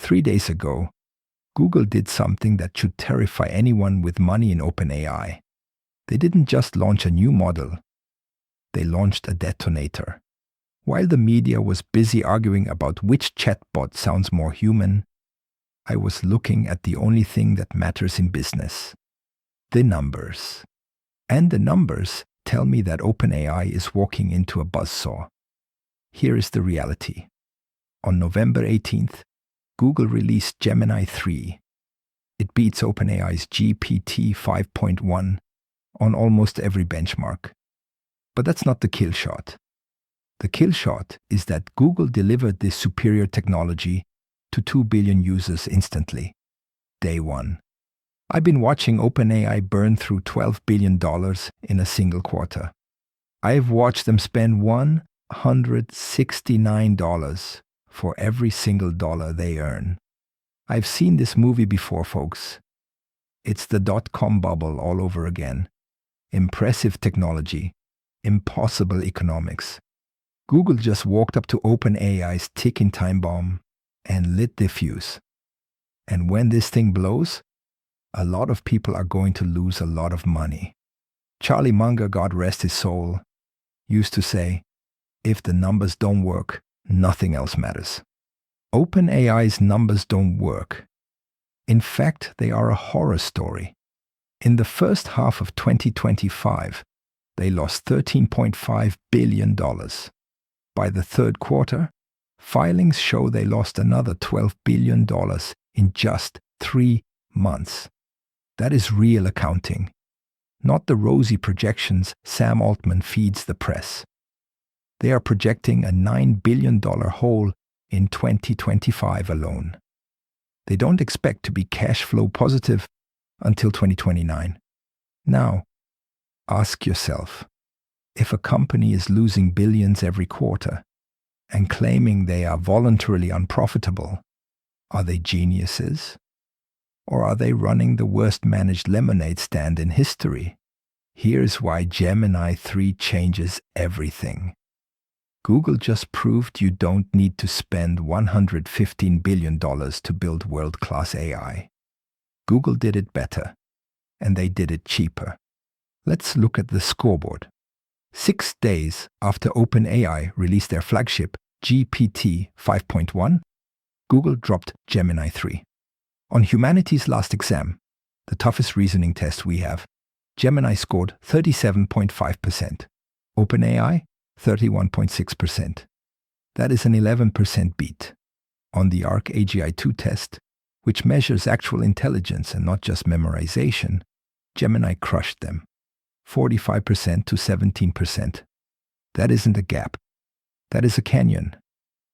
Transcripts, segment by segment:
3 days ago, Google did something that should terrify anyone with money in OpenAI. They didn't just launch a new model, they launched a detonator. While the media was busy arguing about which chatbot sounds more human, I was looking at the only thing that matters in business: the numbers. And the numbers tell me that OpenAI is walking into a buzzsaw. Here is the reality. On November 18th, Google released Gemini 3. It beats OpenAI's GPT 5.1 on almost every benchmark. But that's not the kill shot. The kill shot is that Google delivered this superior technology to 2 billion users instantly. Day one. I've been watching OpenAI burn through $12 billion in a single quarter. I've watched them spend $169 for every single dollar they earn. I've seen this movie before, folks. It's the dot-com bubble all over again. Impressive technology, impossible economics. Google just walked up to OpenAI's ticking time bomb and lit the fuse. And when this thing blows, a lot of people are going to lose a lot of money. Charlie Munger, God rest his soul, used to say, if the numbers don't work, nothing else matters. OpenAI's numbers don't work. In fact, they are a horror story. In the first half of 2025, they lost $13.5 billion. By the third quarter, filings show they lost another $12 billion in just 3 months. That is real accounting, not the rosy projections Sam Altman feeds the press. They are projecting a $9 billion hole in 2025 alone. They don't expect to be cash flow positive until 2029. Now, ask yourself, if a company is losing billions every quarter and claiming they are voluntarily unprofitable, are they geniuses? Or are they running the worst managed lemonade stand in history? Here's why Gemini 3 changes everything. Google just proved you don't need to spend $115 billion to build world-class AI. Google did it better, and they did it cheaper. Let's look at the scoreboard. 6 days after OpenAI released their flagship GPT 5.1, Google dropped Gemini 3. On humanity's last exam, the toughest reasoning test we have, Gemini scored 37.5%, OpenAI 31.6%. That is an 11% beat. On the ARC AGI-2 test, which measures actual intelligence and not just memorization, Gemini crushed them, 45% to 17%. That isn't a gap. That is a canyon.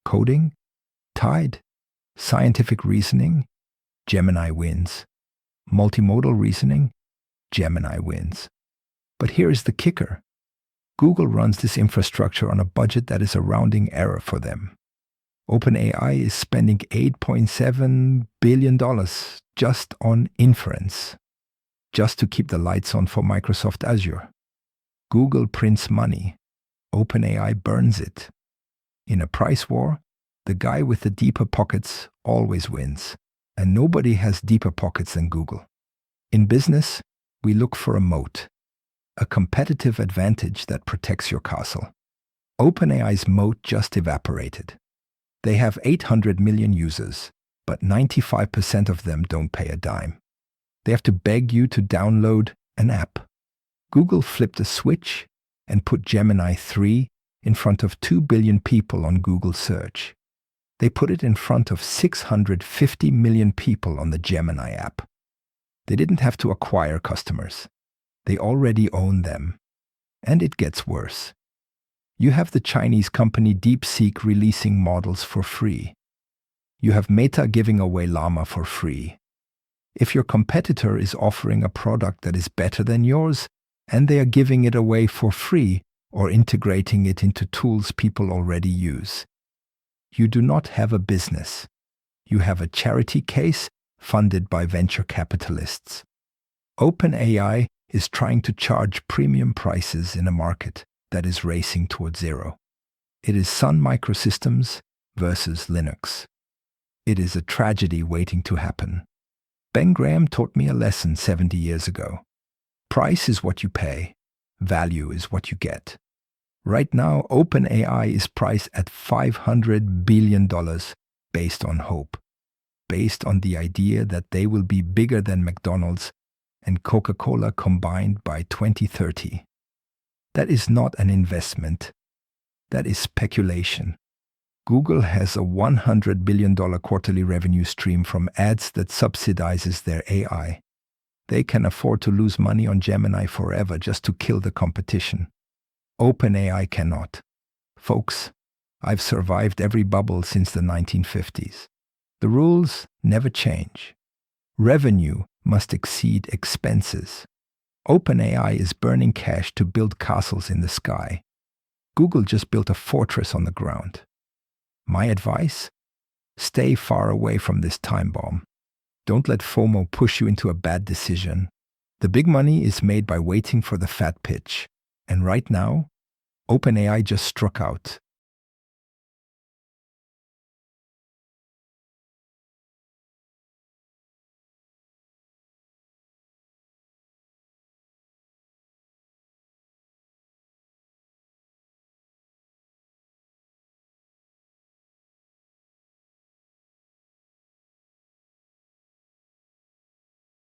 Coding? Tied. Scientific reasoning? Gemini wins. Multimodal reasoning? Gemini wins. But here is the kicker. Google runs this infrastructure on a budget that is a rounding error for them. OpenAI is spending $8.7 billion just on inference, just to keep the lights on for Microsoft Azure. Google prints money. OpenAI burns it. In a price war, the guy with the deeper pockets always wins. And nobody has deeper pockets than Google. In business, we look for a moat, a competitive advantage that protects your castle. OpenAI's moat just evaporated. They have 800 million users, but 95% of them don't pay a dime. They have to beg you to download an app. Google flipped a switch and put Gemini 3 in front of 2 billion people on Google search. They put it in front of 650 million people on the Gemini app. They didn't have to acquire customers. They already own them. And it gets worse. You have the Chinese company DeepSeek releasing models for free. You have Meta giving away Llama for free. If your competitor is offering a product that is better than yours, and they are giving it away for free or integrating it into tools people already use, you do not have a business. You have a charity case funded by venture capitalists. OpenAI is trying to charge premium prices in a market that is racing towards zero. It is Sun Microsystems versus Linux. It is a tragedy waiting to happen. Ben Graham taught me a lesson 70 years ago. Price is what you pay. Value is what you get. Right now, OpenAI is priced at $500 billion based on hope, based on the idea that they will be bigger than McDonald's and Coca-Cola combined by 2030. That is not an investment. That is speculation. Google has a $100 billion quarterly revenue stream from ads that subsidizes their AI. They can afford to lose money on Gemini forever just to kill the competition. OpenAI cannot. Folks, I've survived every bubble since the 1950s. The rules never change. Revenue must exceed expenses. OpenAI is burning cash to build castles in the sky. Google just built a fortress on the ground. My advice? Stay far away from this time bomb. Don't let FOMO push you into a bad decision. The big money is made by waiting for the fat pitch. And right now, OpenAI just struck out.